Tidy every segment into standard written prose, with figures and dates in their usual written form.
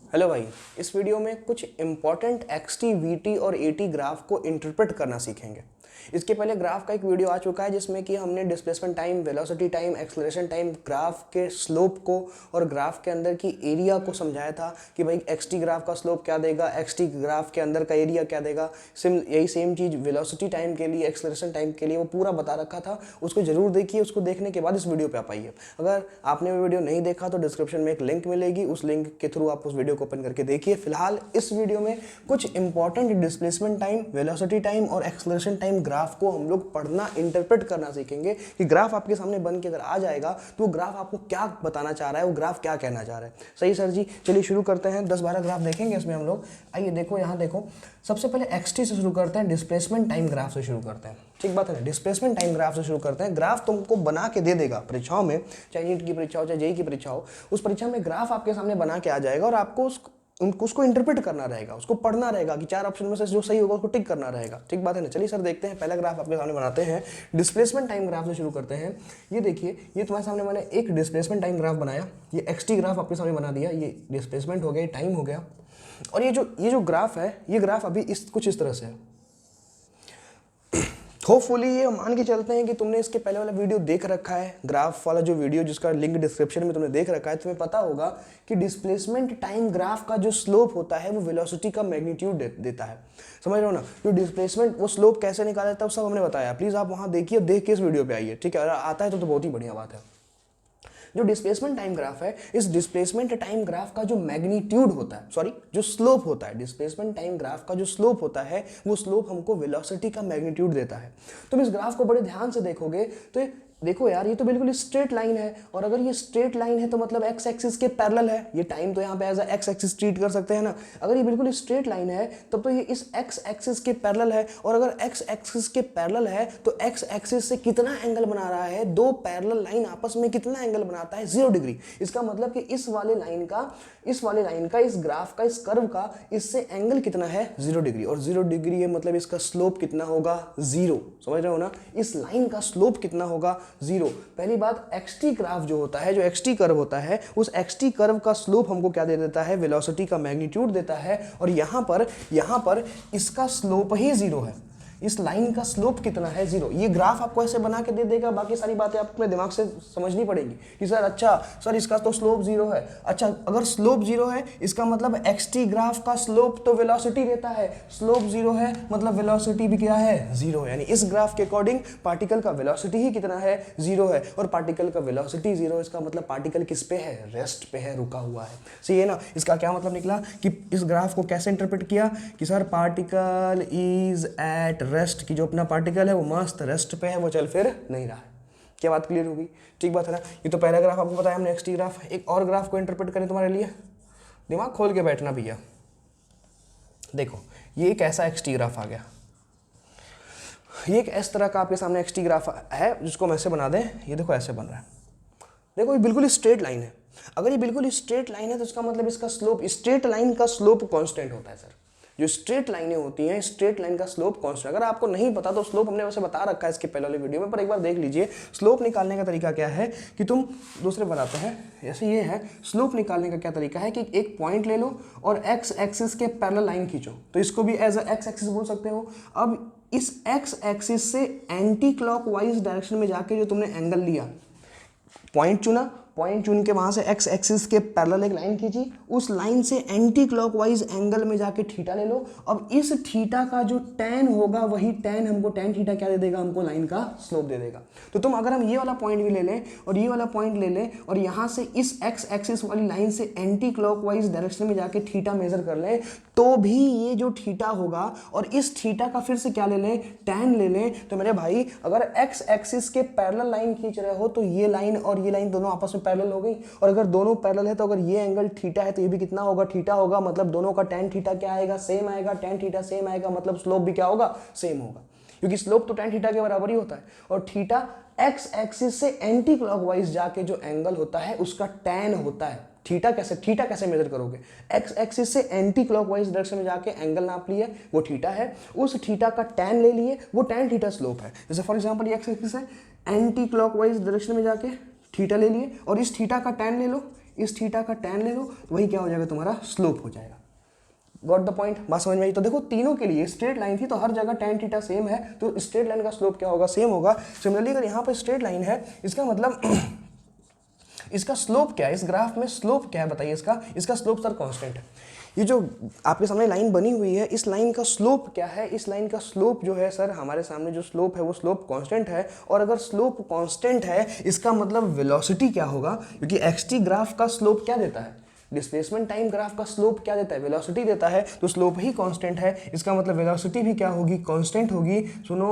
Hello भाई। इस video में कुछ इंपॉर्टेंट एक्सटी वीटी और एटी ग्राफ को इंटरप्रेट करना सीखेंगे। इसके पहले ग्राफ का एक वीडियो आ चुका है जिसमें कि हमने displacement time, velocity time, acceleration time, graph के स्लोप को और ग्राफ के अंदर की एरिया को समझाया था कि भाई एक्सटी ग्राफ का स्लोप क्या देगा, एक्सटी ग्राफ के अंदर का एरिया क्या देगा। यही सेम चीज़ वेलोसिटी टाइम के लिए, एक्सेलरेशन टाइम के लिए वो पूरा बता रखा था। उसको जरूर देखिए, उसको देखने के बाद इस वीडियो पे आप आइए। अगर आपने वो वीडियो नहीं देखा तो डिस्क्रिप्शन में एक लिंक मिलेगी, उस लिंक के थ्रू आप उस वीडियो को ओपन करके देखिए। फिलहाल इस वीडियो में कुछ important displacement time, velocity time और एक्सेलरेशन टाइम ग्राफ को हम लोग पढ़ना, इंटरप्रेट करना सीखेंगे कि ग्राफ आपके सामने बन के अगर आ जाएगा तो वो ग्राफ आपको क्या बताना चाह रहा है, वो ग्राफ क्या कहना चाह रहा है। सही सर जी, चलिए शुरू करते हैं। 10-12 ग्राफ देखेंगे इसमें हम लोग। आइए देखो, यहाँ देखो, सबसे पहले एक्सटी से शुरू करते हैं, डिस्प्लेसमेंट टाइम ग्राफ से शुरू करते हैं। ठीक बात है ना, डिस्प्लेसमेंट टाइम ग्राफ से शुरू करते हैं। ग्राफ तुमको बना के दे देगा परीक्षाओं में, चाहे नीट की परीक्षा हो चाहे जेईई की परीक्षा हो, उस परीक्षा में ग्राफ आपके सामने बना के आ जाएगा और आपको उसको इंटरप्रेट करना रहेगा, उसको पढ़ना रहेगा कि 4 ऑप्शन में से जो सही होगा उसको टिक करना रहेगा। ठीक बात है ना। चलिए सर देखते हैं, पहला ग्राफ आपके सामने बनाते हैं। डिस्प्लेसमेंट टाइम ग्राफ से शुरू करते हैं। ये देखिए, ये तुम्हारे सामने मैंने एक डिस्प्लेसमेंट टाइम ग्राफ बनाया, ये एक्सटी ग्राफ आपके सामने बना दिया। ये डिस्प्लेसमेंट हो गया, ये टाइम हो गया। और ये जो ग्राफ है, ये ग्राफ अभी कुछ इस तरह से है। होपफुली ये मान के चलते हैं कि तुमने इसके पहले वाला वीडियो देख रखा है, ग्राफ वाला जो वीडियो जिसका लिंक डिस्क्रिप्शन में तुमने देख रखा है। तुम्हें पता होगा कि डिस्प्लेसमेंट टाइम ग्राफ का जो स्लोप होता है वो वेलोसिटी का मैग्नीट्यूड देता है। समझ रहे हो ना। जो डिस्प्लेसमेंट वो स्लोप कैसे निकाला जाता है वो सब हमने बताया। प्लीज आप वहां देखिए, देख के इस वीडियो पे आइए। ठीक है, अगर आता है तो बहुत ही बढ़िया बात है। जो डिस्प्लेसमेंट टाइम ग्राफ है, इस डिस्प्लेसमेंट टाइम ग्राफ का जो मैग्नीट्यूड होता है, सॉरी जो स्लोप होता है, डिस्प्लेसमेंट टाइम ग्राफ का जो स्लोप होता है वो स्लोप हमको वेलोसिटी का मैग्नीट्यूड देता है। तुम इस ग्राफ को बड़े ध्यान से देखोगे तो देखो यार, ये तो बिल्कुल स्ट्रेट लाइन है, और अगर ये स्ट्रेट लाइन है तो मतलब एक्स एक्सिस के पैरेलल है। ये टाइम तो यहाँ पे एज एक्स एक्सिस ट्रीट कर सकते हैं ना। अगर ये बिल्कुल स्ट्रेट लाइन है तब तो ये इस एक्स एक्सिस के पैरेलल है, और अगर एक्स एक्सिस के पैरेलल है तो एक्स एक्सिस से कितना एंगल बना रहा है, दो पैरेलल लाइन आपस में कितना एंगल बनाता है, 0 डिग्री। इसका मतलब कि इस वाले लाइन का, इस ग्राफ का, इस कर्व का इससे एंगल कितना है, 0 डिग्री। और 0 डिग्री है मतलब इसका स्लोप कितना होगा, 0। समझ रहे हो ना। इस लाइन का स्लोप कितना होगा, 0। पहली बात, एक्सटी ग्राफ जो होता है, जो एक्सटी कर्व होता है, उस एक्सटी कर्व का स्लोप हमको क्या दे देता है, वेलोसिटी का मैग्नीट्यूड देता है। और यहां पर इसका स्लोप ही 0 है। इस लाइन का स्लोप कितना है, 0। ये ग्राफ आपको ऐसे बना के दे देगा, बाकी सारी बातें आपको अपने दिमाग से समझनी पड़ेगी कि सर अच्छा सर इसका तो स्लोप 0 है। अच्छा, अगर स्लोप 0 है इसका मतलब एक्सटी ग्राफ का स्लोप तो वेलोसिटी देता है, स्लोप 0 है मतलब वेलोसिटी भी क्या है, 0 है। यानी इस ग्राफ के अकॉर्डिंग पार्टिकल का वेलोसिटी ही कितना है, 0 है। और पार्टिकल का वेलोसिटी 0, इसका मतलब पार्टिकल किस पे है, रेस्ट पे है, रुका हुआ है। सही है ना। इसका क्या मतलब निकला कि इस ग्राफ को कैसे इंटरप्रेट किया कि sir particle is at rest, की जो अपना पार्टिकल है वो मस्त रेस्ट पे है, वो चल फिर नहीं रहा है। क्या बात क्लियर होगी। ठीक बात है ना। ये तो पहला ग्राफ आपको बताया हमने, एक्सटी ग्राफ। एक और ग्राफ को इंटरप्रेट करें तुम्हारे लिए, दिमाग खोल के बैठना भैया। देखो, ये एक ऐसा एक्सटी ग्राफ आ गया, ये एक इस तरह का आपके सामने एक्सटी ग्राफ है, जिसको हम ऐसे बना दें। ये देखो ऐसे बन रहा है। देखो ये बिल्कुल स्ट्रेट लाइन है। अगर ये बिल्कुल स्ट्रेट लाइन है तो इसका मतलब इसका स्लोप, स्ट्रेट लाइन का स्लोप कांस्टेंट होता है सर। जो स्ट्रेट लाइनें होती हैं, स्ट्रेट लाइन का स्लोप कांस्टेंट। अगर आपको नहीं पता तो स्लोप हमने वैसे बता रखा है इसके पहले वाले वीडियो में, पर एक बार देख लीजिए। स्लोप निकालने का तरीका क्या है कि तुम दूसरे बनाते हैं, जैसे ये है। स्लोप निकालने का क्या तरीका है कि एक पॉइंट ले लो और एक्स एक्सिस के पैरेलल लाइन खींचो, तो इसको भी एज एक्स एक्सिस बोल सकते हो। अब इस एक्स एक्सिस से एंटी क्लॉकवाइज डायरेक्शन में जाके जो तुमने एंगल लिया, पॉइंट चुना, पॉइंट चुन के वहां से एक्स एक्सिस के पैरेलल एक लाइन खींची, उस लाइन से एंटी क्लॉकवाइज एंगल में जाके थीटा ले लो। अब इस थीटा का जो tan होगा, वही tan हमको tan थीटा क्या दे देगा, हमको लाइन का स्लोप दे देगा। तो तुम अगर हम ये वाला पॉइंट भी ले लें और ये वाला पॉइंट ले लें और यहाँ से इस एक्स एक्सिस वाली लाइन से एंटी क्लॉकवाइज डायरेक्शन में जाके थीटा मेजर कर लें, तो भी ये जो थीटा होगा और इस थीटा का फिर से क्या ले लें, tan ले लें, तो मेरे भाई अगर एक्स एक्सिस के पैरेलल लाइन खींच रहे हो तो ये लाइन और ये लाइन दोनों आपस में पैरेलल हो गई। और अगर दोनों पैरेलल है तो अगर ये एंगल थीटा है तो ये भी कितना होगा, थीटा होगा। मतलब दोनों का tan थीटा क्या आएगा, सेम आएगा। tan थीटा सेम आएगा मतलब स्लोप भी क्या होगा, सेम होगा, क्योंकि स्लोप तो tan थीटा के बराबर ही होता है। और थीटा एक्स एक्सिस से एंटी क्लॉकवाइज जाके जो एंगल होता है उसका tan होता है। थीटा कैसे मेजर करोगे, एक्स एक्सिस से एंटी क्लॉकवाइज डायरेक्शन में जाके एंगल नाप लिए, वो थीटा है। उस थीटा का tan ले लिए, वो tan थीटा स्लोप है। जैसे फॉर एग्जांपल ये एक्स एक्सिस है, एंटी क्लॉकवाइज डायरेक्शन में जाके थीटा ले लिए और इस थीटा का tan ले लो, इस थीटा का tan ले लो तो वही क्या हो जाएगा, तुम्हारा स्लोप हो जाएगा। गॉट द पॉइंट, बात समझ में आई। तो देखो तीनों के लिए स्ट्रेट लाइन थी तो हर जगह tan थीटा सेम है, तो स्ट्रेट लाइन का स्लोप क्या होगा, सेम होगा। सिमिलरली अगर यहाँ पर स्ट्रेट लाइन है, इसका मतलब इसका स्लोप क्या है, इस ग्राफ में स्लोप क्या है बताइए इसका स्लोप सर कांस्टेंट है। ये जो आपके सामने लाइन बनी हुई है, इस लाइन का स्लोप क्या है, इस लाइन का स्लोप जो है सर, हमारे सामने जो स्लोप है वो स्लोप कांस्टेंट है। और अगर स्लोप कांस्टेंट है इसका मतलब वेलोसिटी क्या होगा, क्योंकि एक्सटी ग्राफ का स्लोप क्या देता है, डिस्प्लेसमेंट टाइम ग्राफ का स्लोप क्या देता है, वेलोसिटी देता है, तो स्लोप ही कांस्टेंट है, इसका मतलब वेलोसिटी भी क्या होगी, कांस्टेंट होगी। सुनो,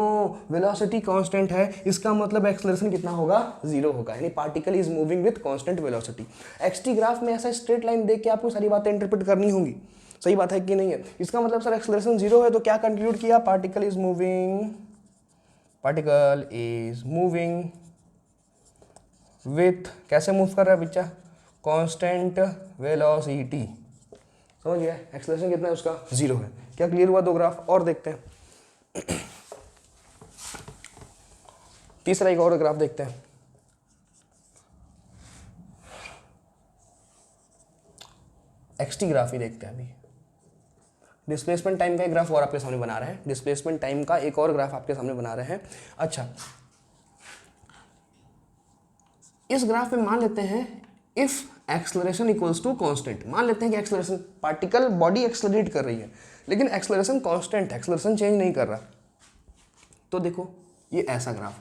वेलोसिटी कांस्टेंट है, इसका मतलब एक्सेलरेशन कितना होगा, 0 होगा, यानी particle is moving with constant velocity. X T graph में ऐसा स्ट्रेट लाइन देख के आपको सारी बातें इंटरप्रेट करनी होंगी, सही बात है कि नहीं है। इसका मतलब सर एक्सेलरेशन 0 है, तो क्या कंक्लूड किया, पार्टिकल इज मूविंग विथ, कैसे मूव कर रहा है बच्चा, कांस्टेंट वेलोसिटी। समझ गया, एक्सेलरेशन कितना है उसका, 0 है। क्या क्लियर हुआ, दो ग्राफ और देखते हैं। तीसरा एक और ग्राफ देखते हैं। एक्सटी ग्राफ ही देखते हैं अभी। डिस्प्लेसमेंट टाइम का एक ग्राफ और आपके सामने बना रहे हैं, डिस्प्लेसमेंट टाइम का एक और ग्राफ आपके सामने बना रहे हैं। अच्छा, इस ग्राफ में मान लेते हैं if acceleration equals to constant, मान लेते हैं कि एक्सेलरेशन, पार्टिकल बॉडी एक्सेलरेट कर रही है लेकिन एक्सेलरेशन कांस्टेंट है, एक्सेलरेशन चेंज नहीं कर रहा। तो देखो ये ऐसा ग्राफ,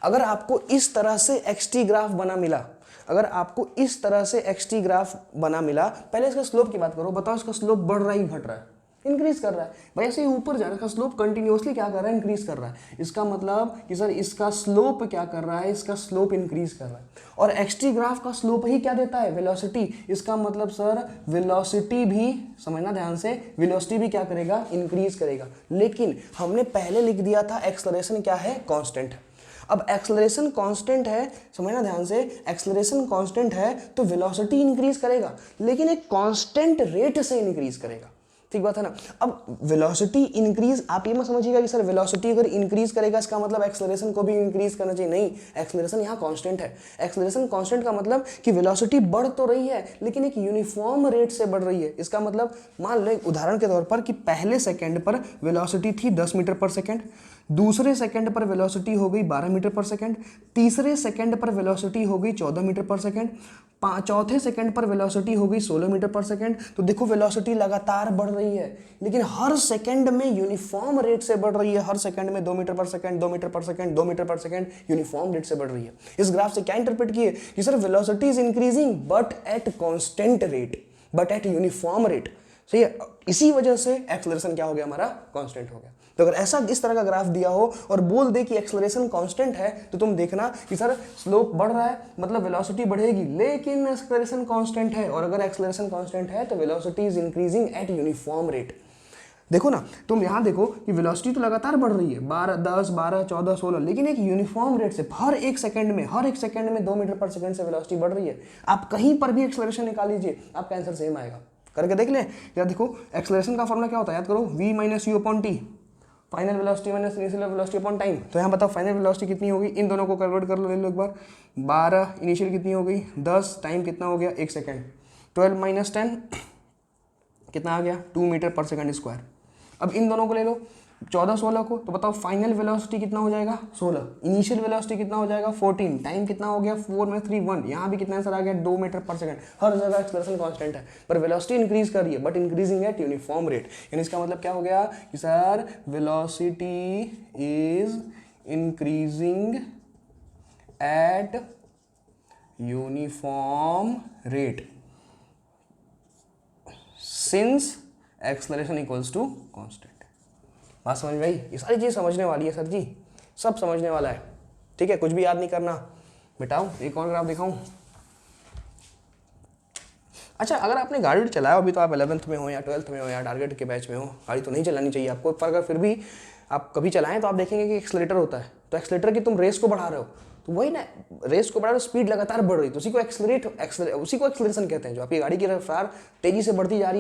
अगर आपको इस तरह से एक्सटी ग्राफ बना मिला, अगर आपको इस तरह से एक्सटी ग्राफ बना मिला, पहले इसका स्लोप की बात करो, बताओ इसका स्लोप बढ़ रहा है घट रहा है, इंक्रीज कर रहा है भाई, ऐसे ही ऊपर जा रहा है, इसका स्लोप कंटिन्यूअसली क्या कर रहा है, इंक्रीज कर रहा है। इसका मतलब कि सर इसका स्लोप क्या कर रहा है, इसका स्लोप इंक्रीज कर रहा है। और एक्सटी ग्राफ का स्लोप ही क्या देता है, वेलोसिटी। इसका मतलब सर वेलोसिटी भी, समझना ध्यान से, वेलोसिटी भी क्या करेगा, इंक्रीज करेगा। लेकिन हमने पहले लिख दिया था एक्सेलरेशन क्या है, कांस्टेंट है। अब एक्सेलरेशन कांस्टेंट है, समझना ध्यान से, एक्सेलरेशन कांस्टेंट है तो वेलोसिटी इंक्रीज करेगा, लेकिन एक कांस्टेंट रेट से इंक्रीज करेगा, ठीक बात है ना। अब वेलोसिटी इंक्रीज, आप ये मत समझिएगा कि सर वेलोसिटी अगर इंक्रीज करेगा इसका मतलब एक्सेलरेशन को भी इंक्रीज करना चाहिए, नहीं, एक्सेलरेशन यहाँ कांस्टेंट है। एक्सेलरेशन कांस्टेंट का मतलब कि वेलोसिटी बढ़ तो रही है लेकिन एक यूनिफॉर्म रेट से बढ़ रही है। इसका मतलब मान लो उदाहरण के तौर पर कि पहले सेकंड पर वेलोसिटी थी 10 मीटर पर सेकंड, दूसरे सेकंड पर वेलोसिटी हो गई 12 मीटर पर सेकंड, तीसरे सेकंड पर वेलोसिटी हो गई 14 मीटर पर सेकंड, चौथे सेकंड पर वेलोसिटी हो गई 16 मीटर पर सेकंड। तो देखो वेलोसिटी लगातार बढ़ रही है लेकिन हर सेकंड में यूनिफॉर्म रेट से बढ़ रही है, हर सेकंड में 2 मीटर पर सेकंड, 2 मीटर पर सेकंड, 2 मीटर पर सेकंड यूनिफॉर्म रेट से बढ़ रही है। इस ग्राफ से क्या इंटरप्रेट किए कि sir velocity is increasing but at constant rate, but at uniform rate, सही है। इसी वजह से एक्सेलरेशन क्या हो गया, हमारा कांस्टेंट हो गया। तो अगर ऐसा इस तरह का ग्राफ दिया हो और बोल दे कि एक्सेलरेशन कांस्टेंट है तो तुम देखना कि सर स्लोप बढ़ रहा है मतलब वेलोसिटी बढ़ेगी लेकिन एक्सेलरेशन कांस्टेंट है, और अगर एक्सेलरेशन कांस्टेंट है तो velocity is increasing at uniform rate. देखो ना, तुम यहां देखो कि वेलोसिटी तो लगातार बढ़ रही है 12, 10, 12, 14, 16, लेकिन एक यूनिफॉर्म रेट से हर एक सेकंड में 2 मीटर पर सेकंड से वेलोसिटी बढ़ रही है। आप कहीं पर भी एक्सेलरेशन निकाल लीजिए, आपका आंसर सेम आएगा। करके देख लें यार, देखो एक्सेलरेशन का फॉर्मूला क्या होता है, याद करो, v minus you upon T, final velocity minus initial velocity upon time. तो यहाँ बताओ फाइनल वेलोसिटी कितनी होगी, इन दोनों को कन्वर्ट कर लो, ले लो एक बार, 12, इनिशियल कितनी हो गई 10, टाइम कितना हो गया 1 सेकेंड, 12 माइनस 10 कितना आ गया 2 मीटर पर सेकंड स्क्वायर। अब इन दोनों को ले लो 14, 16 को, तो बताओ फाइनल वेलोसिटी कितना हो जाएगा 16, इनिशियल वेलोसिटी कितना हो जाएगा 14, टाइम कितना हो गया 4 में 3 1, यहाँ भी कितना आंसर आ गया 2 मीटर पर सेकंड। हर जगह एक्सेलरेशन कांस्टेंट है पर वेलोसिटी इंक्रीज कर रही है but increasing at uniform rate. यानी इसका मतलब क्या हो गया कि sir velocity is increasing at uniform rate since acceleration equals to constant. बात समझ में आई, ये सारी चीज़ समझने वाली है सर जी, सब समझने वाला है, ठीक है, कुछ भी याद नहीं करना। बेटाओ एक और ग्राफ दिखाऊं। अच्छा, अगर आपने गाड़ी चलाया अभी तो आप 11th में हो या 12th में हो या टारगेट के बैच में हो, गाड़ी तो नहीं चलानी चाहिए आपको, पर अगर फिर भी आप कभी चलाएं तो आप देखेंगे कि एक्सेलेरेटर होता है, तो एक्सेलेरेटर की तुम रेस को बढ़ा रहे हो, तो वही ना, रेस को बढ़ा रहे हो, स्पीड लगातार बढ़ रही, तो उसी को एक्सेलरेशन कहते हैं। जो आपकी गाड़ी की रफ्तार तेजी से बढ़ती जा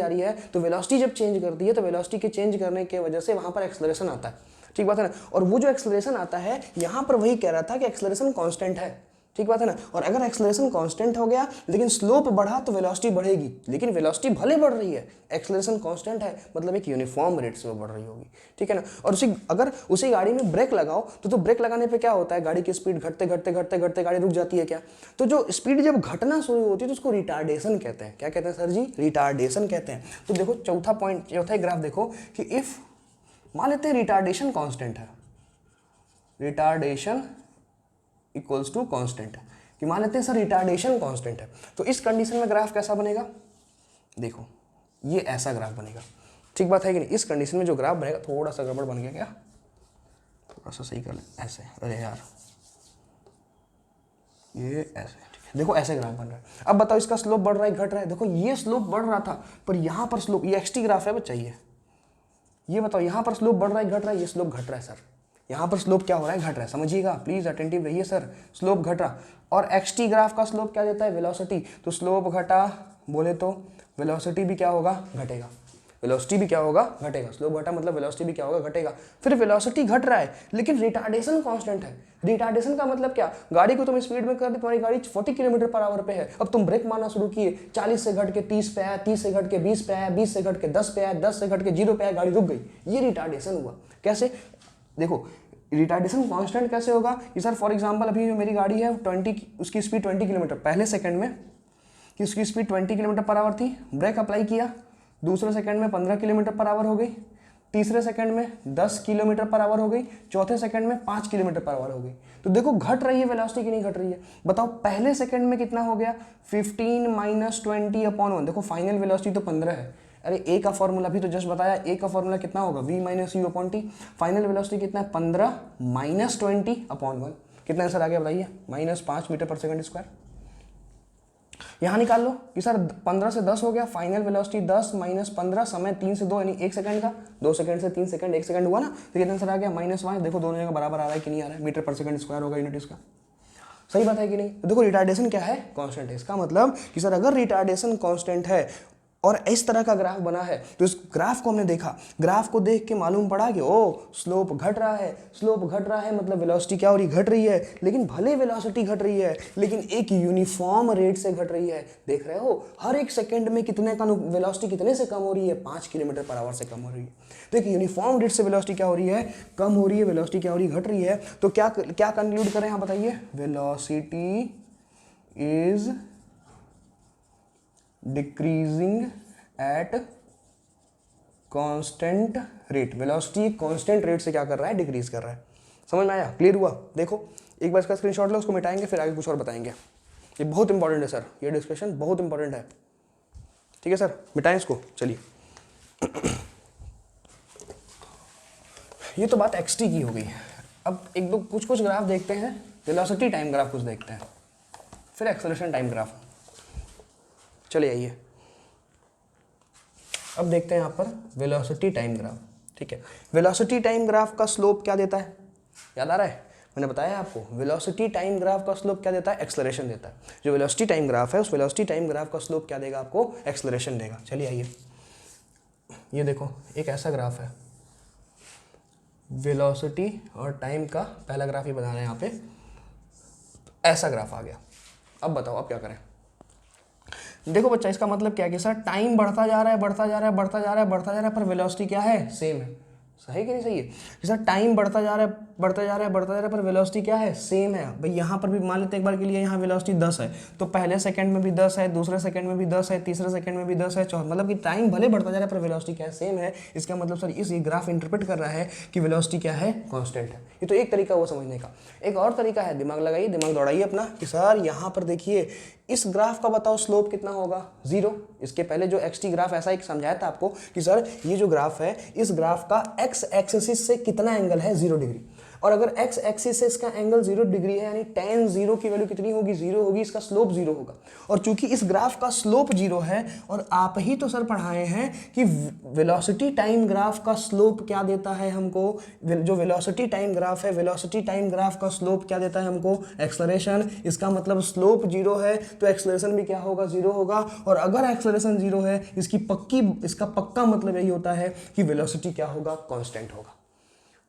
रही है, तो वेलोसिटी जब चेंज करती है तो वेलोसिटी के चेंज करने की वजह से वहां पर एक्सेलरेशन आता है, ठीक बात है ना। और वो जो एक्सेलरेशन आता है, यहां पर वही कह रहा था कि एक्सेलरेशन कांस्टेंट है, ठीक बात है ना। और अगर एक्सेलरेशन कांस्टेंट हो गया लेकिन स्लोप बढ़ा तो वेलोसिटी बढ़ेगी, लेकिन वेलोसिटी भले बढ़ रही है, एक्सेलरेशन कांस्टेंट है मतलब एक यूनिफॉर्म रेट से वो बढ़ रही होगी, ठीक है ना। और अगर उसी गाड़ी में ब्रेक लगाओ तो ब्रेक लगाने पे क्या होता है, गाड़ी की स्पीड घटते घटते घटते घटते गाड़ी रुक जाती है क्या। तो जो स्पीड जब घटना शुरू होती है तो उसको रिटार्डेशन कहते हैं। क्या कहते हैं सर जी? रिटार्डेशन कहते हैं। तो देखो चौथा ग्राफ देखो कि इफ मान लेते हैं रिटार्डेशन कांस्टेंट है, रिटार्डेशन इक्वल्स टू कांस्टेंट है, कि मान लेते हैं सर रिटार्डेशन कांस्टेंट है, तो इस कंडीशन में ग्राफ कैसा बनेगा? देखो ये ऐसा ग्राफ बनेगा, ठीक बात है कि नहीं। इस कंडीशन में जो ग्राफ बनेगा, थोड़ा सा गड़बड़ बन गया क्या, थोड़ा सा सही कर ले, ऐसे, अरे यार ये ऐसे, ठीक है। देखो ऐसे ग्राफ बन रहा है। अब बताओ इसका स्लोप बढ़ रहा है घट रहा है? देखो ये स्लोप बढ़ रहा था पर यहाँ पर स्लोप, ये एक्सटी ग्राफ है बच्चा, ये बताओ यहाँ पर स्लोप बढ़ रहा है घट रहा है? ये स्लोप घट रहा है सर। यहाँ पर स्लोप क्या हो रहा है? घट रहा है। समझिएगा प्लीज, अटेंटिव रहिए सर। स्लोप घट रहा, और एक्सटी ग्राफ का स्लोप क्या देता है? वेलोसिटी। तो स्लोप घटा बोले तो वेलोसिटी भी क्या होगा? घटेगा। वेलोसिटी भी क्या होगा? घटेगा। स्लोप घटा मतलब वेलोसिटी भी क्या होगा? घटेगा। फिर वेलोसिटी घट रहा है लेकिन रिटार्डेशन कांस्टेंट है। रिटार्डेशन का मतलब क्या? गाड़ी को तुम स्पीड में कर दी, तुम्हारी गाड़ी 40 किलोमीटर पर आवर पे है, अब तुम ब्रेक मारना शुरू किए, 40 से घट के 30 पे आया, 30 से घट के 20 पे आया, 20 से घट के 10 पे आया, 10 से घट के 0 पे आया, गाड़ी रुक गई। ये रिटार्डेशन हुआ। कैसे? देखो रिटार्डेशन कांस्टेंट कैसे होगा कि सर फॉर एग्जांपल अभी जो मेरी गाड़ी है 20, उसकी स्पीड 20 किलोमीटर पहले सेकंड में, कि उसकी स्पीड 20 किलोमीटर पर आवर थी, ब्रेक अप्लाई किया, दूसरे सेकंड में 15 किलोमीटर पर आवर हो गई, तीसरे सेकंड में 10 किलोमीटर पर आवर हो गई, चौथे सेकंड में 5 किलोमीटर पर आवर हो गई। तो देखो घट रही है वेलोसिटी कि नहीं घट रही है? बताओ पहले सेकंड में कितना हो गया? 15 माइनस 20/1। देखो फाइनल वेलोसिटी तो 15 है। अरे ए का फॉर्मूला भी तो जस्ट बताया, ए का फॉर्मूला कितना होगा? v minus you upon T. Final velocity कितना है? 15 माइनस 20/1। कितना आंसर आ गया बताइए? -5 मीटर पर सेकंड स्क्वायर। यहाँ निकाल लो कि सर 15 से 10 हो गया, फाइनल वेलोसिटी 10 माइनस 15, समय 3 से 2 यानी 1 सेकंड का, 2 सेकंड से 3 सेकंड 1 सेकंड हुआ ना, तो कितना आंसर आ गया? -5। देखो दोनों जगह बराबर आ रहा है कि नहीं आ रहा है? मीटर पर सेकंड स्क्वायर होगा यूनिट इसका। सही बात है कि नहीं? देखो रिटार्डेशन क्या है? कांस्टेंट है। इसका मतलब कि सर अगर रिटार्डेशन कांस्टेंट है और इस तरह का ग्राफ बना है तो इस ग्राफ को हमने देखा, ग्राफ को देख के मालूम पड़ा कि ओ स्लोप घट रहा है। स्लोप घट रहा है मतलब वेलोसिटी क्या हो रही? घट रही है। लेकिन भले वेलोसिटी घट रही है लेकिन एक यूनिफॉर्म रेट से घट रही है। देख रहे हो हर एक सेकंड में कितने का वेलोसिटी कितने से कम हो रही है? 5 किलोमीटर पर आवर से कम हो रही है। तो एक यूनिफॉर्म रेट से वेलोसिटी क्या हो रही है? कम हो रही है। वेलोसिटी क्या हो रही है? घट रही है। तो क्या कंक्लूड करें यहाँ बताइए? Velocity is decreasing at constant rate. Velocity constant rate से क्या कर रहा है? डिक्रीज कर रहा है। समझ में आया? क्लियर हुआ? देखो एक बार इसका स्क्रीनशॉट लो, उसको मिटाएंगे फिर आगे कुछ और बताएंगे। ये बहुत इंपॉर्टेंट है सर, ये डिस्कशन बहुत इंपॉर्टेंट है। ठीक है सर, मिटाएं इसको। चलिए ये तो बात एक्सटी की हो गई। अब एक दो कुछ ग्राफ देखते हैं। वेलोसिटी टाइम ग्राफ कुछ देखते हैं, फिर एक्सेलरेशन टाइम ग्राफ। चलिए आइए अब देखते हैं यहाँ पर वेलोसिटी टाइम ग्राफ। ठीक है, वेलोसिटी टाइम ग्राफ का स्लोप क्या देता है? याद आ रहा है? मैंने बताया आपको वेलोसिटी टाइम ग्राफ का स्लोप क्या देता है? एक्सेलरेशन देता है। जो वेलोसिटी टाइम ग्राफ है उस वेलोसिटी टाइम ग्राफ का स्लोप क्या देगा आपको? एक्सेलरेशन देगा। चलिए आइए ये देखो एक ऐसा ग्राफ है, वेलोसिटी और टाइम का पहला ग्राफ ये बना रहे हैं यहाँ पे। ऐसा ग्राफ आ गया। अब बताओ अब क्या करें? देखो बच्चा इसका मतलब क्या है कि सर टाइम बढ़ता जा रहा है बढ़ता जा रहा है बढ़ता जा रहा है बढ़ता जा रहा है पर वेलोसिटी क्या है? सेम है। सही कि नहीं सही है कि सर टाइम बढ़ता जा रहा है बढ़ता जा रहा है बढ़ता जा रहा है पर वेलोसिटी क्या है? सेम है। भाई यहाँ पर भी मान लेते हैं एक बार के लिए यहाँ वेलोसिटी 10 है तो पहले सेकंड में भी 10 है, दूसरे सेकंड में भी 10 है, तीसरे सेकंड में भी 10 है, चौथे, मतलब कि टाइम भले बढ़ता जा रहा है पर वेलोसिटी क्या है? सेम है। इसका मतलब सर इस ग्राफ इंटरप्रेट कर रहा है कि वेलोसिटी क्या है? कांस्टेंट है। ये तो एक तरीका वो समझने का। एक और तरीका है, दिमाग लगाइए, दिमाग दौड़ाइए अपना, कि सर यहाँ पर देखिए इस ग्राफ का बताओ स्लोप कितना होगा? 0। इसके पहले जो एक्सटी ग्राफ ऐसा एक समझाया था आपको कि सर ये जो ग्राफ है इस ग्राफ का एक्स एक्सिस से कितना एंगल है? 0 डिग्री। और अगर एक्स एक्सिस से इसका एंगल 0 डिग्री है यानी tan 0 की वैल्यू कितनी होगी? 0 होगी। इसका स्लोप 0 होगा। और चूंकि इस ग्राफ का स्लोप 0 है और आप ही तो सर पढ़ाए हैं कि वेलोसिटी टाइम ग्राफ का स्लोप क्या देता है हमको? जो वेलोसिटी टाइम ग्राफ है, वेलोसिटी टाइम ग्राफ का स्लोप क्या देता है हमको? एक्सेलरेशन। इसका मतलब स्लोप 0 है तो एक्सेलरेशन भी क्या होगा? 0 होगा। और अगर एक्सेलरेशन 0 है इसका पक्का मतलब यही होता है कि वेलोसिटी क्या होगा? कांस्टेंट होगा।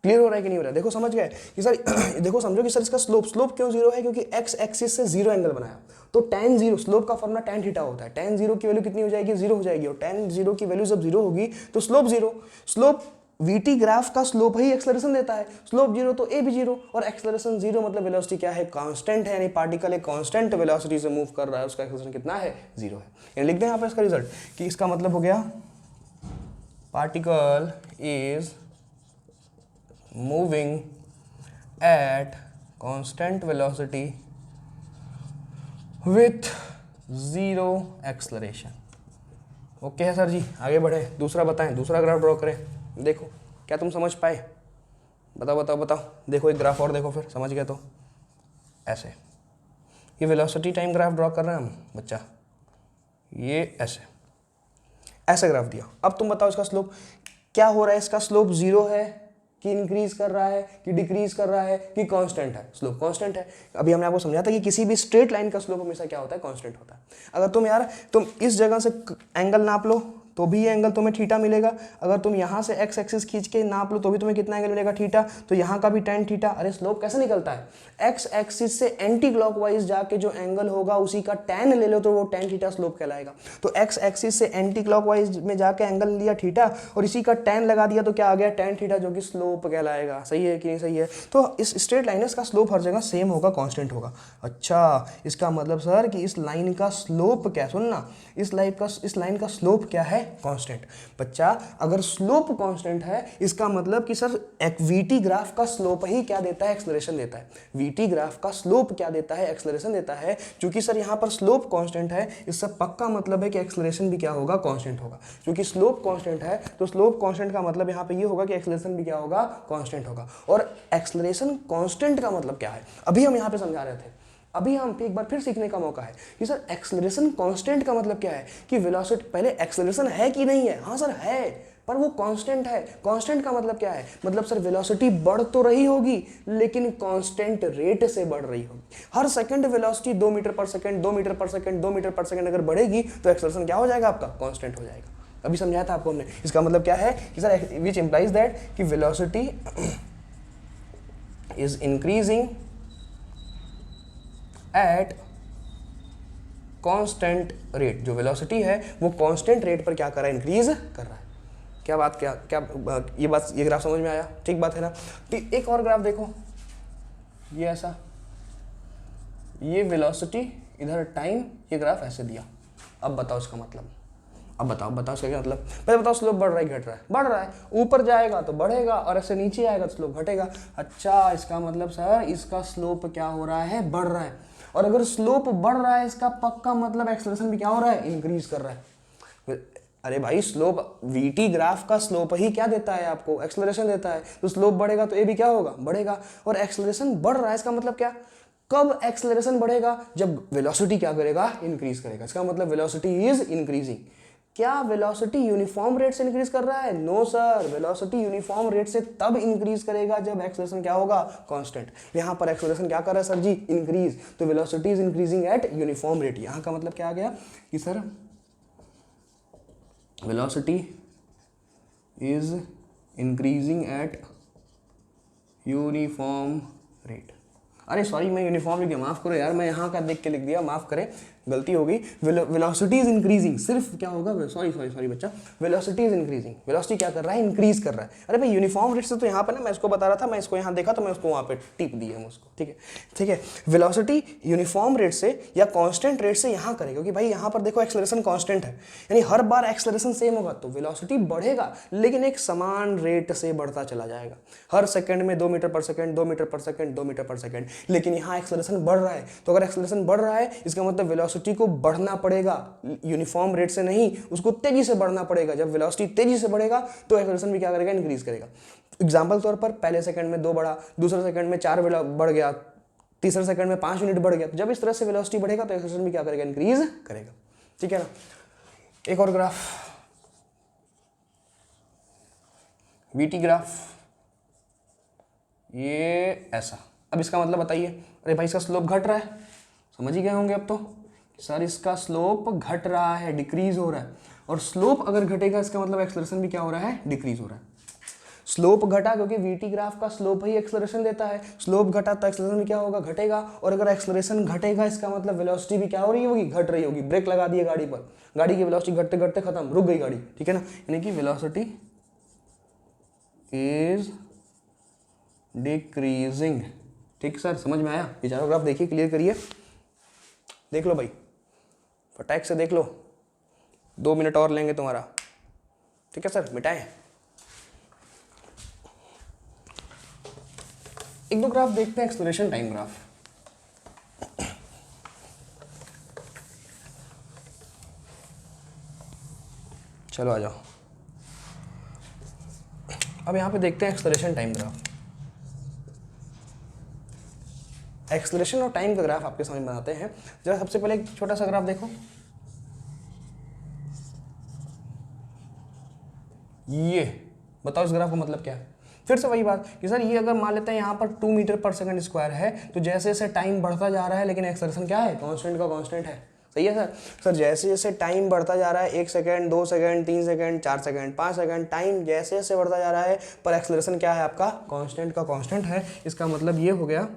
क्लियर हो रहा है कि नहीं हो रहा है? देखो समझ गए कि सर देखो समझो कि सर इसका स्लोप क्यों जीरो है, क्योंकि एक्स एक्सिस से जीरो एंगल बनाया। तो tan जीरो, स्लोप का फॉर्मूला tan थीटा होता है, tan जीरो की वैल्यू कितनी हो जाएगी, जीरो हो जाएगी, और tan जीरो की वैल्यू जब जीरो होगी तो slope zero. Slope VT graph का स्लोप ही एक्सेलरेशन देता है, स्लोप जीरो तो ए भी जीरो, और एक्सेलरेशन जीरो मतलब वेलोसिटी क्या है, कांस्टेंट है, यानी पार्टिकल एक कांस्टेंट वेलोसिटी से मूव कर रहा है, उसका एक्सेलरेशन कितना है, जीरो है। यानी लिख दें यहाँ पर इसका रिजल्ट कि इसका मतलब हो गया particle is moving at constant velocity with zero acceleration. Okay है सर जी, आगे बढ़े, दूसरा बताएं, दूसरा ग्राफ ड्रॉ करें। देखो क्या तुम समझ पाए, बताओ बताओ बताओ। देखो एक ग्राफ और देखो, फिर समझ गए तो ऐसे, ये वेलोसिटी टाइम ग्राफ ड्रॉ कर रहे हैं हम बच्चा, ये ऐसे ग्राफ दिया। अब तुम बताओ इसका स्लोप क्या हो रहा है, इसका स्लोप जीरो है कि इंक्रीज कर रहा है कि डिक्रीज कर रहा है कि कांस्टेंट है, स्लोप कांस्टेंट है। अभी हमने आपको समझा था कि किसी भी स्ट्रेट लाइन का स्लोप हमेशा क्या होता है, कांस्टेंट होता है। अगर तुम इस जगह से एंगल नाप लो तो भी ये एंगल तुम्हें थीटा मिलेगा, अगर तुम यहाँ से एक्स एक्सिस खींच के नाप लो तो भी तुम्हें कितना एंगल मिलेगा, थीटा, तो यहाँ का भी tan थीटा। अरे स्लोप कैसे निकलता है, एक्स एक्सिस से एंटी क्लॉकवाइज जाके जो एंगल होगा उसी का tan ले लो तो वो tan थीटा स्लोप कहलाएगा। तो एक्स एक्सिस से एंटी क्लॉकवाइज में जाके एंगल लिया थीटा और इसी का tan लगा दिया तो क्या आ गया, tan थीटा, जो कि स्लोप कहलाएगा। सही है कि नहीं सही है? तो इस स्ट्रेट लाइन इसका स्लोप हर जगह सेम होगा, कांस्टेंट होगा। अच्छा, इसका मतलब सर कि इस लाइन का स्लोप क्या, सुनना, इस लाइन का स्लोप क्या है, कांस्टेंट। बच्चा अगर स्लोप कांस्टेंट है इसका मतलब कि सर एक वीटी ग्राफ का स्लोप ही क्या देता है, एक्सेलरेशन देता है। वीटी ग्राफ का स्लोप क्या देता है, एक्सेलरेशन देता है। क्योंकि सर यहाँ पर स्लोप कांस्टेंट है, इससे पक्का मतलब है कि एक्सेलरेशन भी क्या होगा, कांस्टेंट होगा। क्योंकि स्लोप कांस्टेंट है तो स्लोप कांस्टेंट का मतलब यहाँ पे ये होगा कि एक्सेलरेशन भी क्या होगा, कांस्टेंट होगा। और एक्सेलरेशन कांस्टेंट का मतलब क्या है, अभी हम यहाँ पे समझा रहे थे, अभी हम एक बार फिर सीखने का मौका है कि सर एक्सेलरेशन कांस्टेंट का मतलब क्या है, कि वेलोसिटी, पहले एक्सेलरेशन है कि नहीं है, हाँ सर है, पर वो कांस्टेंट है। कांस्टेंट का मतलब क्या है, मतलब सर वेलोसिटी बढ़ तो रही होगी लेकिन कांस्टेंट रेट से बढ़ रही होगी। हर सेकंड वेलोसिटी 2 मीटर पर सेकंड 2 मीटर पर सेकंड 2 मीटर पर सेकंड अगर बढ़ेगी तो एक्सेलरेशन क्या हो जाएगा आपका, कांस्टेंट हो जाएगा। अभी समझाया था आपको हमने। इसका मतलब क्या है कि सर विच इंप्लाइज दैट कि velocity is increasing at constant rate. जो वेलोसिटी है वो कांस्टेंट रेट पर क्या कर रहा है, इंक्रीज कर रहा है। क्या बात, क्या ये ग्राफ समझ में आया? ठीक बात है ना। ठीक, एक और ग्राफ देखो, ये ऐसा, ये वेलोसिटी इधर टाइम, ये ग्राफ ऐसे दिया। अब बताओ इसका मतलब, अब बताओ इसका क्या मतलब। पहले बताओ स्लोप बढ़ रहा है घट रहा है, बढ़ रहा है, ऊपर जाएगा तो बढ़ेगा और ऐसे नीचे आएगा तो स्लोप घटेगा। अच्छा, इसका मतलब सर इसका स्लोप क्या हो रहा है, बढ़ रहा है। और अगर स्लोप बढ़ रहा है इसका पक्का मतलब एक्सेलरेशन भी क्या हो रहा है, इंक्रीज कर रहा है। अरे भाई स्लोप, वीटी ग्राफ का स्लोप ही क्या देता है आपको, एक्सेलरेशन देता है। तो स्लोप बढ़ेगा तो ए भी क्या होगा, बढ़ेगा। और एक्सेलरेशन बढ़ रहा है इसका मतलब क्या, कब एक्सेलरेशन बढ़ेगा, जब वेलोसिटी क्या करेगा, इंक्रीज करेगा। इसका मतलब वेलोसिटी इज इंक्रीजिंग। क्या वेलोसिटी यूनिफॉर्म रेट से इंक्रीज कर रहा है? No sir, velocity uniform rate से तब इंक्रीज करेगा जब एक्सेलरेशन क्या होगा, कांस्टेंट। यहाँ पर एक्सेलरेशन क्या कर रहा है सर जी, इंक्रीज, तो velocity is increasing at uniform rate. यहाँ का मतलब क्या आ गया कि sir velocity is increasing at uniform rate. अरे सॉरी, मैं यूनिफॉर्म लिख दिया, माफ करो यार, मैं यहाँ का देख के लिख दिया, माफ करें, गलती हो गई। वेलोसिटी इज इंक्रीजिंग, सिर्फ क्या होगा, सॉरी बच्चा, वेलोसिटी इज इंक्रीजिंग, वेलोसिटी क्या कर रहा है, इंक्रीज कर रहा है। अरे भाई यूनिफॉर्म रेट से तो यहाँ पर ना मैं इसको बता रहा था, मैं इसको यहाँ देखा तो मैं उसको वहाँ पे टिप दिया हम उसको, ठीक है। वेलोसिटी यूनिफॉर्म रेट से या कांस्टेंट रेट से यहाँ करेगा, क्योंकि भाई यहाँ पर देखो एक्सेलरेशन कांस्टेंट है, यानी हर बार एक्सेलरेशन सेम होगा तो वेलोसिटी बढ़ेगा लेकिन एक समान रेट से बढ़ता चला जाएगा। हर सेकंड में 2 मीटर पर सेकंड 2 मीटर पर सेकंड 2 मीटर पर सेकंड, लेकिन यहाँ एक्सेलरेशन बढ़ रहा है। तो अगर एक्सेलरेशन बढ़ रहा है इसका मतलब वेलोसिटी को बढ़ना पड़ेगा, यूनिफॉर्म रेट से नहीं, उसको तेजी से बढ़ना पड़ेगा। जब वेलोसिटी तेजी से बढ़ेगा तो एक्सेलरेशन भी क्या करेगा, इंक्रीज करेगा। एग्जांपल तौर पर पहले सेकंड में 2 बढ़ा, दूसरे सेकंड में 4 बढ़ गया, तीसरे सेकंड में 5 यूनिट बढ़ गया। तो जब इस तरह से वेलोसिटी बढ़ेगा तो एक्सेलरेशन भी क्या करेगा, इंक्रीज करेगा। ठीक है ना। एक और ग्राफ, वीटी ग्राफ, ये ऐसा। अब इसका मतलब बताइए। अरे भाई इसका स्लोप घट रहा है, समझ ही गए होंगे अब तो सर, इसका स्लोप घट रहा है, डिक्रीज हो रहा है। और स्लोप अगर घटेगा इसका मतलब एक्सेलरेशन भी क्या हो रहा है, डिक्रीज हो रहा है। स्लोप घटा क्योंकि वीटी ग्राफ का स्लोप ही एक्सेलरेशन देता है, स्लोप घटा तो एक्सेलरेशन भी क्या होगा, घटेगा, और अगर एक्सेलरेशन घटेगा इसका मतलब वेलोसिटी भी क्या हो रही होगी, घट रही होगी। ब्रेक लगा दिए गाड़ी पर, गाड़ी की वेलोसिटी घटते घटते खत्म, रुक गई गाड़ी, ठीक है ना, यानी कि वेलोसिटी इज डिक्रीजिंग। ठीक सर, समझ में आया? ये चारों ग्राफ देखिए, क्लियर करिए, देख लो भाई, फटाक से देख लो, 2 मिनट और लेंगे तुम्हारा, ठीक है सर, मिटाएं। एक दो ग्राफ देखते हैं, एक्सेलरेशन टाइम ग्राफ। चलो आ जाओ, अब यहां पे देखते हैं एक्सेलरेशन टाइम ग्राफ। एक्सेलरेशन और टाइम का ग्राफ आपके समझ में आते हैं। जरा सबसे पहले एक छोटा सा ग्राफ देखो, ये बताओ इस ग्राफ का मतलब क्या है। फिर से वही बात कि सर ये अगर मान लेते हैं यहाँ पर 2 मीटर पर सेकंड स्क्वायर है, तो जैसे जैसे टाइम बढ़ता जा रहा है लेकिन एक्सेलरेशन क्या है, कांस्टेंट का कांस्टेंट है। सही है सर? सर जैसे जैसे टाइम बढ़ता जा रहा है, 1 second, 2 second, 3 second, 4 second, 5 second, time जैसे जैसे बढ़ता जा रहा है, पर एक्सेलरेशन क्या है आपका, कांस्टेंट का कांस्टेंट है। इसका मतलब ये हो गया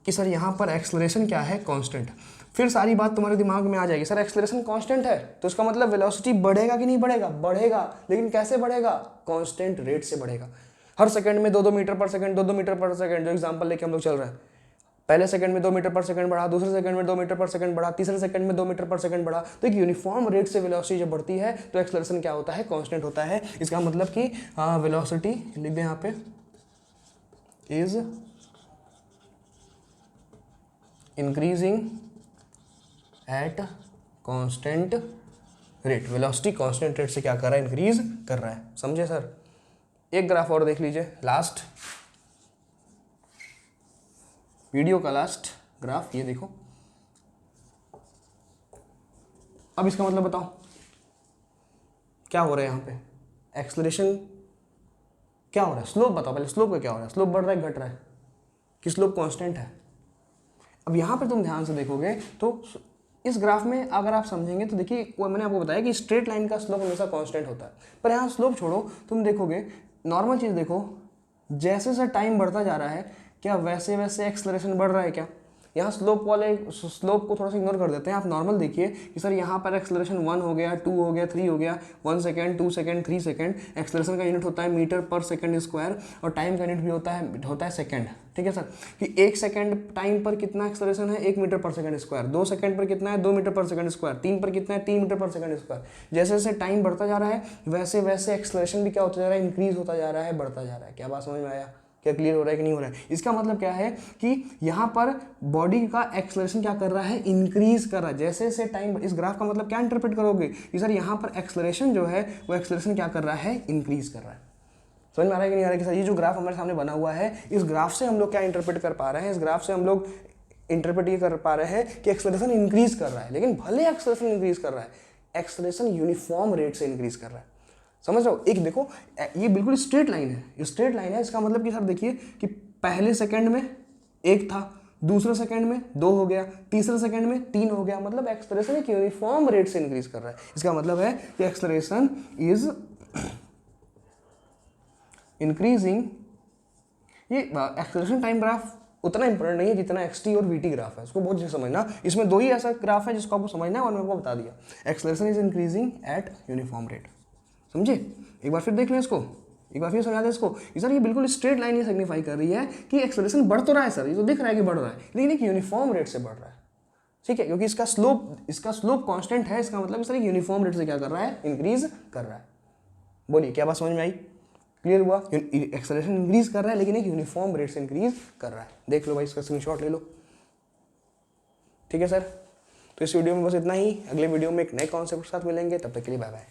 कि सर यहाँ पर एक्सेलरेशन क्या है, कांस्टेंट। फिर सारी बात तुम्हारे दिमाग में आ जाएगी, सर एक्सेलरेशन कांस्टेंट है तो इसका मतलब वेलोसिटी बढ़ेगा कि नहीं बढ़ेगा, बढ़ेगा, लेकिन कैसे बढ़ेगा, कांस्टेंट रेट से बढ़ेगा। हर सेकंड में 2-2 मीटर पर सेकंड, 2-2 मीटर पर सेकंड, जो एग्जांपल लेके हम लोग चल रहे हैं, पहले सेकंड में 2 मीटर पर सेकंड बढ़ा, दूसरे सेकंड में 2 मीटर पर सेकंड बढ़ा, तीसरे सेकंड में 2 मीटर पर सेकंड बढ़ा, तो एक यूनिफॉर्म रेट से वेलोसिटी जब बढ़ती है तो एक्सेलरेशन क्या होता है, कांस्टेंट होता है। इसका मतलब कि वेलोसिटी लिख दें यहाँ पे, is increasing at constant rate. Velocity constant rate से क्या कर रहा है, इंक्रीज कर रहा है। समझे सर? एक ग्राफ और देख लीजिए, लास्ट वीडियो का लास्ट ग्राफ, ये देखो। अब इसका मतलब बताओ क्या हो रहा है यहाँ पे, एक्सेलरेशन क्या हो रहा है, स्लोप बताओ पहले, स्लोप का क्या हो रहा है, स्लोप बढ़ रहा है घट रहा है, कि स्लोप कांस्टेंट है। अब यहाँ पर तुम ध्यान से देखोगे तो इस ग्राफ में अगर आप समझेंगे तो देखिए, मैंने आपको बताया कि स्ट्रेट लाइन का स्लोप हमेशा कांस्टेंट होता है, पर यहाँ स्लोप छोड़ो, तुम देखोगे नॉर्मल चीज़ देखो, जैसे जैसे टाइम बढ़ता जा रहा है क्या वैसे वैसे एक्सेलरेशन बढ़ रहा है क्या। यहाँ स्लोप वाले स्लोप को थोड़ा सा इग्नोर कर देते हैं, आप नॉर्मल देखिए कि सर यहाँ पर एक्सेलरेशन 1 हो गया, 2 हो गया, 3 हो गया, 1 सेकेंड, 2 सेकेंड, 3 सेकेंड। एक्सेलरेशन का यूनिट होता है मीटर पर सेकंड स्क्वायर, और टाइम का यूनिट भी होता है सेकंड। ठीक है सर, कि 1 सेकंड टाइम पर कितना एक्सेलरेशन है, 1 मीटर पर सेकंड स्क्वायर, 2 सेकंड पर कितना है, 2 मीटर पर सेकंड स्क्वायर, 3 पर कितना है, 3 मीटर पर सेकंड स्क्वायर। जैसे जैसे टाइम बढ़ता जा रहा है वैसे वैसे एक्सेलरेशन भी क्या होता जा रहा है, इंक्रीज होता जा रहा है, बढ़ता जा रहा है। क्या बात समझ में आया? क्या क्लियर हो रहा है कि नहीं हो रहा है? इसका मतलब क्या है कि यहाँ पर बॉडी का एक्सेलरेशन क्या कर रहा है, इंक्रीज कर रहा है जैसे जैसे टाइम। इस ग्राफ का मतलब क्या इंटरप्रेट करोगे कि सर यहाँ पर एक्सेलरेशन जो है वो एक्सेलरेशन क्या कर रहा है, इंक्रीज कर रहा है। समझ में आ रहा है कि नहीं आ रहा है कि सर ये जो ग्राफ हमारे सामने बना हुआ है, इस ग्राफ से हम लोग क्या इंटरप्रेट कर पा रहे हैं, इस ग्राफ से हम लोग इंटरप्रेट ये कर पा रहे हैं कि एक्सेलरेशन इंक्रीज कर रहा है। लेकिन भले एक्सेलरेशन इंक्रीज कर रहा है, एक्सेलरेशन यूनिफॉर्म रेट से इंक्रीज कर रहा है। समझ रहे हो? एक देखो, ये बिल्कुल स्ट्रेट लाइन है, ये स्ट्रेट लाइन है। इसका मतलब कि सर देखिए कि पहले सेकंड में 1 था, दूसरे सेकंड में 2 हो गया, तीसरे सेकंड में 3 हो गया, मतलब एक्सेलरेशन एक यूनिफॉर्म रेट से इंक्रीज कर रहा है। इसका मतलब है कि एक्सेलरेशन इज इंक्रीजिंग। ये एक्सेलरेशन टाइम ग्राफ उतना इंपॉर्टेंट नहीं है जितना एक्सटी और वीटी ग्राफ है, उसको बहुत अच्छे समझना। इसमें 2 ही ऐसा ग्राफ है जिसको आपको समझना है और मैंने आपको बता दिया। Acceleration is increasing at uniform rate. समझे? एक बार फिर देख लें इसको, एक बार फिर समझा दें इसको कि सर ये बिल्कुल स्ट्रेट लाइन ये सिग्निफाई कर रही है कि एक्सेलरेशन बढ़ तो रहा है सर, ये तो दिख रहा है कि बढ़ रहा है, लेकिन एक यूनिफॉर्म रेट से बढ़ रहा है। ठीक है, क्योंकि इसका स्लोप कांस्टेंट है। इसका मतलब सर एक यूनिफॉर्म रेट से क्या कर रहा है, इंक्रीज कर रहा है। बोलिए क्या बात समझ में आई? क्लियर हुआ? एक्सेलरेशन इंक्रीज कर रहा है लेकिन एक यूनिफॉर्म रेट से इंक्रीज कर रहा है। देख लो भाई, इसका स्क्रीनशॉट ले लो। ठीक है सर, तो इस वीडियो में बस इतना ही। अगले वीडियो में एक नए कॉन्सेप्ट के साथ मिलेंगे, तब तक के लिए बाय बाय।